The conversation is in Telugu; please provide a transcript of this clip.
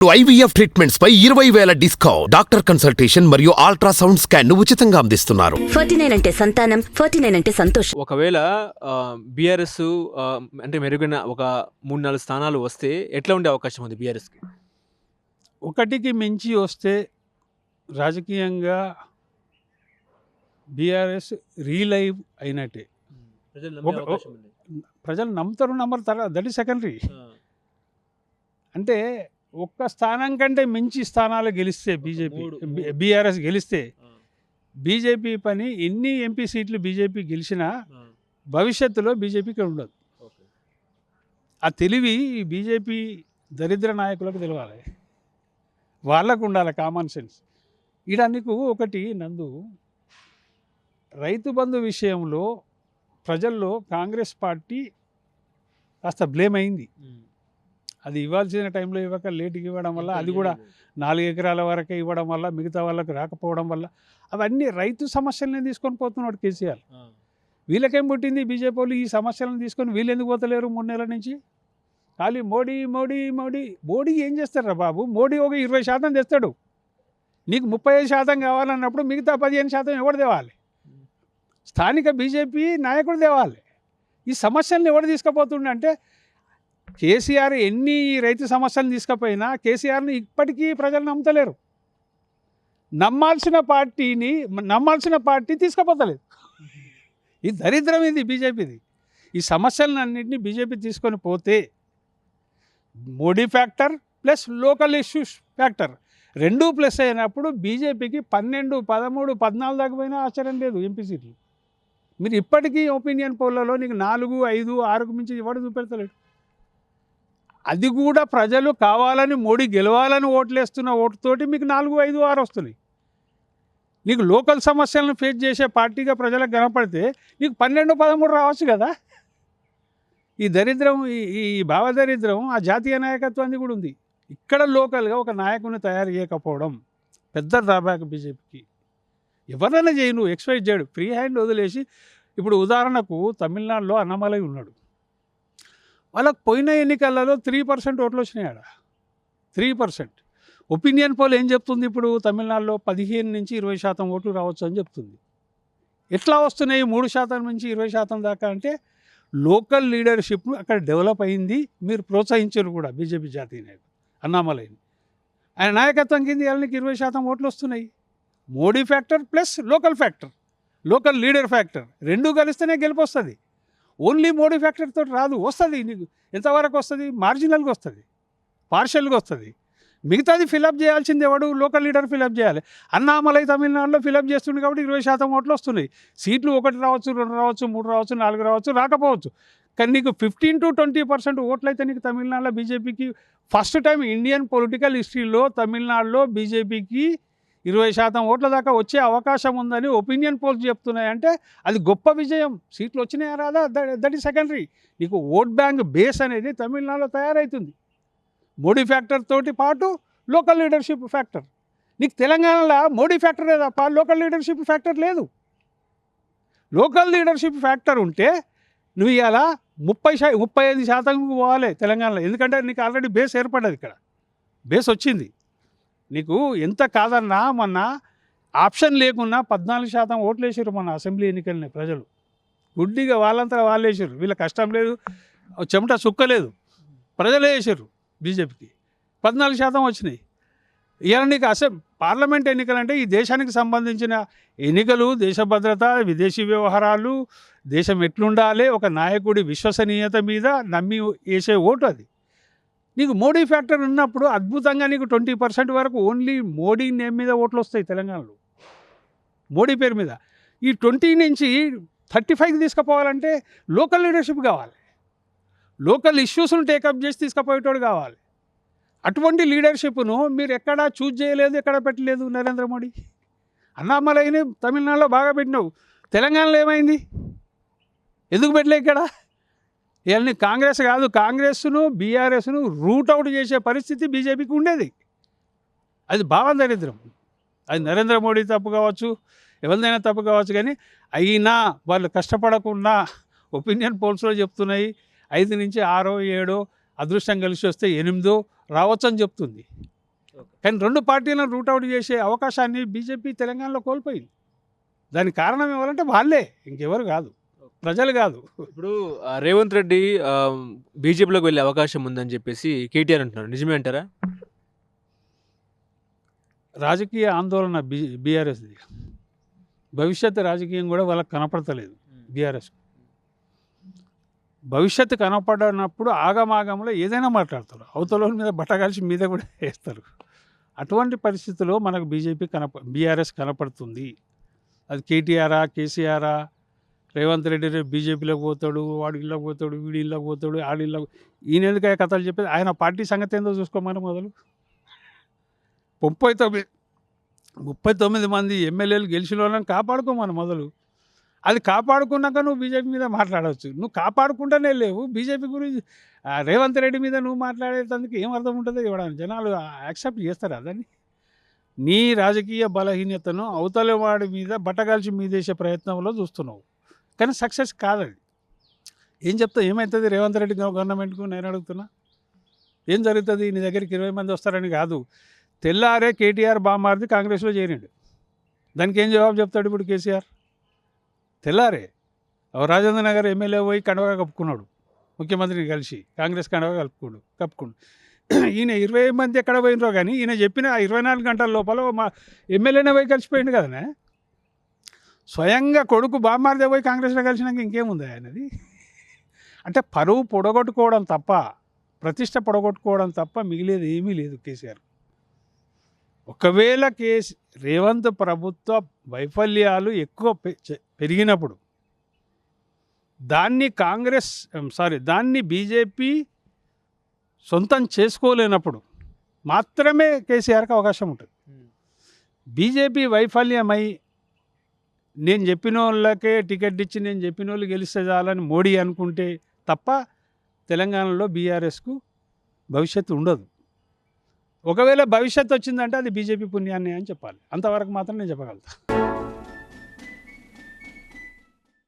IVF ట్రీట్మెంట్స్ పై 20,000 డిస్కౌంట్. డాక్టర్ కన్సల్టేషన్ మరియు అల్ట్రాసౌండ్ స్కాన్ ఉచితంగా అందిస్తున్నారు. 49 అంటే సంతానం, 49 అంటే సంతోషం. ఒకవేళ బీఆర్ఎస్ అంటే మెరుగైన ఒక 3-4 స్థానాలు వస్తే ఎట్లా ఉండే అవకాశం ఉంది బీఆర్ఎస్కి? ఒకటికి మించి వస్తే రాజకీయంగా బీఆర్ఎస్ రీలైవ్ అయినట్టే. ప్రజలు నమ్ముతారు నమ్మరు తర్వాత దట్ ఈస్ సెకండరీ. అంటే ఒక్క స్థానం కంటే మించి స్థానాలు గెలిస్తే బీఆర్ఎస్ గెలిస్తే బీజేపీ పని ఎన్ని ఎంపీ సీట్లు బీజేపీ గెలిచినా భవిష్యత్తులో బీజేపీకి ఉండదు. ఆ తెలివి బీజేపీ దరిద్ర నాయకులకు తెలవాలి, వాళ్ళకు ఉండాలి కామన్ సెన్స్. ఈడ నీకు ఒకటి నందు, రైతు బంధు విషయంలో ప్రజల్లో కాంగ్రెస్ పార్టీ కాస్త బ్లేమ్ అయింది. అది ఇవ్వాల్సిన టైంలో ఇవ్వక లేటుగా ఇవ్వడం వల్ల, అది కూడా 4 ఎకరాల వరకే ఇవ్వడం వల్ల, మిగతా వాళ్ళకు రాకపోవడం వల్ల, అవన్నీ రైతు సమస్యలనే తీసుకొని పోతున్నాడు కేసీఆర్. వీళ్ళకేం పుట్టింది బీజేపీ వాళ్ళు ఈ సమస్యలను తీసుకొని వీళ్ళు ఎందుకు పోతలేరు 3 నెలల నుంచి? ఖాళీ మోడీ మోడీ మోడీ మోడీ ఏం చేస్తారా బాబు? మోడీ ఒక 20% తెస్తాడు, నీకు 35% కావాలన్నప్పుడు మిగతా 15% ఎవరు తేవాలి? స్థానిక బీజేపీ నాయకుడు తేవాలి. ఈ సమస్యలను ఎవరు తీసుకుపోతుండే అంటే కేసీఆర్ ఎన్ని రైతు సమస్యలను తీసుకుపోయినా కేసీఆర్ని ఇప్పటికీ ప్రజలు నమ్ముతలేరు. నమ్మాల్సిన పార్టీ తీసుకుపోతలేదు. ఈ దరిద్రం ఇది బీజేపీది. ఈ సమస్యలను అన్నింటినీ బీజేపీ తీసుకొని పోతే Modi factor plus local issues factor రెండూ ప్లస్ అయినప్పుడు బీజేపీకి 12, 13, 14 దాకా పోయినా ఆశ్చర్యం లేదు ఎంపీ సీట్లు. మీరు ఇప్పటికీ ఒపీనియన్ పోల్లలో నీకు 4, 5, 6కు మించి ఎవడు చూపెడతలేడు. అది కూడా ప్రజలు కావాలని మోడీ గెలవాలని ఓట్లేస్తున్న ఓటుతోటి మీకు 4, 5, 6 వస్తున్నాయి. నీకు లోకల్ సమస్యలను ఫేస్ చేసే పార్టీగా ప్రజలకు కనపడితే నీకు 12, 13 రావచ్చు కదా. ఈ దరిద్రం, ఈ భావదరిద్రం ఆ జాతీయ నాయకత్వాన్ని కూడా ఉంది. ఇక్కడ లోకల్గా ఒక నాయకుని తయారు చేయకపోవడం పెద్ద డ్రాబ్యాక్ బీజేపీకి. ఎవరైనా చేయి, నువ్వు ఎక్స్పెక్ట్ చేయడు, ఫ్రీ హ్యాండ్ వదిలేసి. ఇప్పుడు ఉదాహరణకు తమిళనాడులో అన్నమలై ఉన్నాడు, వాళ్ళకు పోయిన ఎన్నికలలో 3% ఓట్లు వచ్చినాయి. ఆడ 3%. ఒపీనియన్ పోల్ ఏం చెప్తుంది? ఇప్పుడు తమిళనాడులో 15 నుంచి 20% ఓట్లు రావచ్చు అని చెప్తుంది. ఎట్లా వస్తున్నాయి 3% నుంచి 20% దాకా అంటే లోకల్ లీడర్షిప్ అక్కడ డెవలప్ అయింది. మీరు ప్రోత్సహించారు కూడా బీజేపీ జాతీయ నాయకుడు అన్నామలైని. ఆయన నాయకత్వం కింద వాళ్ళకి 20% ఓట్లు వస్తున్నాయి. Modi factor plus local factor, local leader factor రెండూ కలిస్తేనే గెలుపు వస్తుంది. ఓన్లీ మోడీ ఫ్యాక్టర్తో రాదు. వస్తుంది, నీకు ఎంతవరకు వస్తుంది? మార్జినల్గా వస్తుంది, పార్షల్గా వస్తుంది. మిగతాది ఫిలప్ చేయాల్సింది ఎవడు? లోకల్ లీడర్ ఫిలప్ చేయాలి. అన్నామలై తమిళనాడులో ఫిలప్ చేస్తుంది కాబట్టి 20% ఓట్లు వస్తున్నాయి. సీట్లు 1 రావచ్చు, 2 రావచ్చు, 3 రావచ్చు, 4 రావచ్చు, రాకపోవచ్చు. కానీ నీకు 15 to 20% ఓట్లు అయితే నీకు తమిళనాడులో బీజేపీకి ఫస్ట్ టైం ఇండియన్ పొలిటికల్ హిస్టరీలో తమిళనాడులో బీజేపీకి 20% ఓట్ల దాకా వచ్చే అవకాశం ఉందని ఒపీనియన్ పోల్స్ చెప్తున్నాయంటే అది గొప్ప విజయం. సీట్లు వచ్చినాయా రాదా దట్ ఈస్ సెకండరీ. నీకు ఓట్ బ్యాంక్ బేస్ అనేది తమిళనాడులో తయారవుతుంది మోడీ ఫ్యాక్టర్ తోటి పాటు లోకల్ లీడర్షిప్ ఫ్యాక్టర్. నీకు తెలంగాణలో మోడీ ఫ్యాక్టరే తప్ప లోకల్ లీడర్షిప్ ఫ్యాక్టర్ లేదు. లోకల్ లీడర్షిప్ ఫ్యాక్టర్ ఉంటే నువ్వు ఇవాళ 35% పోవాలి తెలంగాణలో. ఎందుకంటే నీకు ఆల్రెడీ బేస్ ఏర్పడ్డది, ఇక్కడ బేస్ వచ్చింది. నీకు ఎంత కాదన్నా మొన్న ఆప్షన్ లేకున్నా 14% ఓట్లు వేసారు మొన్న అసెంబ్లీ ఎన్నికలని ప్రజలు. గుడ్డిగా వాళ్ళంతా వాళ్ళు వేసారు, వీళ్ళ కష్టం లేదు, చెమట సుక్కలేదు, ప్రజలే వేసారు బీజేపీకి. 14% వచ్చినాయి. ఇవాళ నీకు పార్లమెంట్ ఎన్నికలంటే ఈ దేశానికి సంబంధించిన ఎన్నికలు, దేశ భద్రత, విదేశీ వ్యవహారాలు, దేశం ఎట్లుండాలి, ఒక నాయకుడి విశ్వసనీయత మీద నమ్మి వేసే ఓటు అది. నీకు మోడీ ఫ్యాక్టర్ ఉన్నప్పుడు అద్భుతంగా నీకు 20% వరకు ఓన్లీ మోడీ నేమ్ మీద ఓట్లు వస్తాయి తెలంగాణలో, మోడీ పేరు మీద. ఈ 20 నుంచి 35కి తీసుకుపోవాలంటే లోకల్ లీడర్షిప్ కావాలి, లోకల్ ఇష్యూస్ను టేకప్ చేసి తీసుకుపోయేటోడు కావాలి. అటువంటి లీడర్షిప్ను మీరు ఎక్కడా చూజ్ చేయలేదు, ఎక్కడ పెట్టలేదు నరేంద్ర మోడీ. అన్నామలైని తమిళనాడులో బాగా పెట్టినావు, తెలంగాణలో ఏమైంది? ఎందుకు పెట్టలే ఇక్కడ? ఇవన్నీ కాంగ్రెస్ కాదు, కాంగ్రెస్ను బీఆర్ఎస్ను రూట్ అవుట్ చేసే పరిస్థితి బీజేపీకి ఉండేది. అది భావదరిద్రం. అది నరేంద్ర మోడీ తప్పు కావచ్చు, ఎవరిదైనా తప్పు కావచ్చు, కానీ అయినా వాళ్ళు కష్టపడకుండా ఒపీనియన్ పోల్స్లో చెప్తున్నాయి 5 నుంచి 6, 7 అదృష్టం కలిసి వస్తే 8 రావచ్చని చెప్తుంది. కానీ 2 పార్టీలను రూట్అవుట్ చేసే అవకాశాన్ని బీజేపీ తెలంగాణలో కోల్పోయింది. దానికి కారణం ఎవరంటే వాళ్ళే, ఇంకెవరు కాదు, ప్రజలు కాదు. ఇప్పుడు రేవంత్ రెడ్డి బీజేపీలోకి వెళ్ళే అవకాశం ఉందని చెప్పేసి కేటీఆర్ అంటున్నారు. నిజమే అంటారా? రాజకీయ ఆందోళన బీఆర్ఎస్ది. భవిష్యత్తు రాజకీయం కూడా వాళ్ళకి కనపడతలేదు బీఆర్ఎస్. భవిష్యత్తు కనపడనప్పుడు ఆగమాగంలో ఏదైనా మాట్లాడతారు, అవతల మీద బట్టగాల్చి మీద కూడా వేస్తారు. అటువంటి పరిస్థితుల్లో మనకు బీఆర్ఎస్ కనపడుతుంది. అది కేటీఆరా, కేసీఆరా, రేవంత్ రెడ్డి బీజేపీలోకి పోతాడు, వాడి ఇళ్ళకి పోతాడు, వీడి ఇళ్ళకి పోతాడు, ఆడి ఇళ్ళకి, ఈయన ఎందుకు కథలు చెప్పేది? ఆయన పార్టీ సంగతి ఏందో చూసుకోమని మొదలు. 39 మంది ఎమ్మెల్యేలు గెలిచిన వాళ్ళని కాపాడుకోమని మొదలు. అది కాపాడుకున్నాక నువ్వు బీజేపీ మీద మాట్లాడవచ్చు. నువ్వు కాపాడుకుంటూనే లేవు. బీజేపీ గురించి రేవంత్ రెడ్డి మీద నువ్వు మాట్లాడేటందుకు ఏం అర్థం ఉంటుందో ఇవ్వడానికి జనాలు యాక్సెప్ట్ చేస్తారా దాన్ని? నీ రాజకీయ బలహీనతను అవతల వాడి మీద బట్టగాల్చి మీదేసే ప్రయత్నంలో చూస్తున్నావు, కానీ సక్సెస్ కాదది. ఏం చెప్తావు? ఏమవుతుంది రేవంత్ రెడ్డి గవర్నమెంట్కు? నేను అడుగుతున్నా, ఏం జరుగుతుంది? నీ దగ్గరికి 20 మంది వస్తారని కాదు. తెల్లారే కేటీఆర్ బామ్మారిది కాంగ్రెస్లో చేరిండు. దానికి ఏం జవాబు చెప్తాడు ఇప్పుడు కేసీఆర్? తెల్లారే రాజేంద్ర నగర్ ఎమ్మెల్యే పోయి కండవగా కప్పుకున్నాడు, ముఖ్యమంత్రిని కలిసి కాంగ్రెస్ కండవగా కప్పుకుండు. ఈయన 20 మంది ఎక్కడ పోయినరో కానీ ఈయన చెప్పిన 24 గంటల లోపల మా ఎమ్మెల్యేనే పోయి కలిసిపోయింది కదనే. స్వయంగా కొడుకు బామ్మారిదే పోయి కాంగ్రెస్లో కలిసినాక ఇంకేముంది ఆయనది? అంటే పరువు పొడగొట్టుకోవడం తప్ప, ప్రతిష్ట పొడగొట్టుకోవడం తప్ప మిగిలేదు ఏమీ లేదు కేసీఆర్. ఒకవేళ రేవంత్ ప్రభుత్వ వైఫల్యాలు ఎక్కువ పెరిగినప్పుడు దాన్ని బీజేపీ సొంతం చేసుకోలేనప్పుడు మాత్రమే కేసీఆర్కి అవకాశం ఉంటుంది. బీజేపీ వైఫల్యమై నేను చెప్పిన వాళ్ళకే టికెట్ ఇచ్చి నేను చెప్పిన వాళ్ళు గెలిస్తే చాలని మోడీ అనుకుంటే తప్ప తెలంగాణలో బీఆర్ఎస్కు భవిష్యత్తు ఉండదు. ఒకవేళ భవిష్యత్తు వచ్చిందంటే అది బీజేపీ పుణ్యాన్ని అని చెప్పాలి. అంతవరకు మాత్రం నేను చెప్పగలుగుతాను.